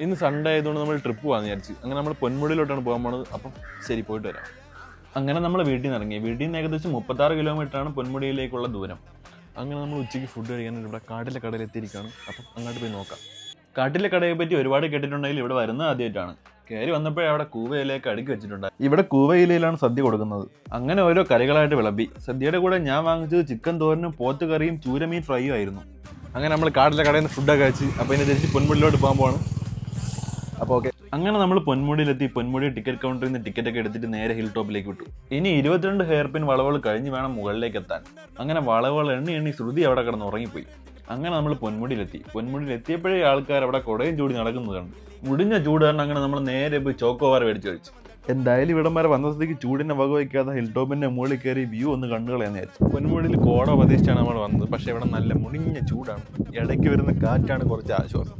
ഇന്ന് സൺഡേ ആയതുകൊണ്ട് നമ്മൾ ട്രിപ്പ് പോകാമെന്ന് വിചാരിച്ചു. അങ്ങനെ നമ്മൾ പൊന്മുടിയിലോട്ടാണ് പോകാൻ പോണത്. അപ്പം ശരി, പോയിട്ട് വരാം. അങ്ങനെ നമ്മൾ വീട്ടിൽ നിന്ന് ഇറങ്ങി. വീട്ടിൽ നിന്ന് ഏകദേശം 36 കിലോമീറ്ററാണ് പൊന്മുടിയിലേക്കുള്ള ദൂരം. അങ്ങനെ നമ്മൾ ഉച്ചയ്ക്ക് ഫുഡ് കഴിക്കാനായിട്ട് ഇവിടെ കാട്ടിലെ കടയിൽ എത്തിയിരിക്കുകയാണ്. അപ്പം അങ്ങോട്ട് പോയി നോക്കാം. കാട്ടിലെ കടയെ പറ്റി ഒരുപാട് കേട്ടിട്ടുണ്ടെങ്കിൽ ഇവിടെ വരുന്നത് ആദ്യമായിട്ടാണ്. കയറി വന്നപ്പോഴേ അവിടെ കൂവയിലേക്ക് അടുക്കി വെച്ചിട്ടുണ്ട്. ഇവിടെ കൂവയിലയിലാണ് സദ്യ കൊടുക്കുന്നത്. അങ്ങനെ ഓരോ കറികളായിട്ട് വിളമ്പി. സദ്യയുടെ കൂടെ ഞാൻ വാങ്ങിച്ചത് ചിക്കൻ തോരനും പോത്ത് കറിയും ചൂരമീൻ ഫ്രൈയും ആയിരുന്നു. അങ്ങനെ നമ്മൾ കാട്ടിലെ കടയിൽ നിന്ന് ഫുഡൊക്കെ കഴിച്ച് അപ്പോൾ ഇതിനെ തിരിച്ച് പൊന്മുടിയിലോട്ട് പോകാൻ പോവാണ്. അപ്പോൾ ഓക്കെ, അങ്ങനെ നമ്മൾ പൊന്മുടിയിലെത്തി. പൊന്മുടി ടിക്കറ്റ് കൗണ്ടറിൽ നിന്ന് ടിക്കറ്റൊക്കെ എടുത്തിട്ട് നേരെ ഹിൽ ടോപ്പിലേക്ക് വിട്ടു. ഇനി 22 ഹെയർ പിൻ വളവുകൾ കഴിഞ്ഞ് വേണം മുകളിലേക്ക് എത്താൻ. അങ്ങനെ വളവുകൾ എണ്ണി ശ്രുതി അവിടെ കിടന്ന് ഉറങ്ങിപ്പോയി. അങ്ങനെ നമ്മൾ പൊന്മുടിയിലെത്തി. പൊന്മുടിയിലെത്തിയപ്പോഴേ ആൾക്കാർ അവിടെ കുടയും ചൂടി നടക്കുന്നത് കണ്ടു. മുടിഞ്ഞ ചൂട് കാരണം അങ്ങനെ നമ്മൾ നേരെ പോയി ചോക്കോവാർ മേടിച്ച് കഴിച്ചു. എന്തായാലും ഇവിടം വരെ വന്നത്തേക്ക് ചൂടിനെ വകവയ്ക്കാതെ ഹിൽ ടോപ്പിന്റെ മുകളിൽ കയറി വ്യൂ ഒന്ന് കണ്ടുകളയെന്ന് വിചാരിച്ചു. പൊന്മുടിയിൽ കോട പ്രതീക്ഷിച്ചാണ് നമ്മൾ വന്നത്. പക്ഷേ ഇവിടെ നല്ല മുടിഞ്ഞ ചൂടാണ്. ഇടയ്ക്ക് വരുന്ന കാറ്റാണ് കുറച്ച് ആശ്വാസം.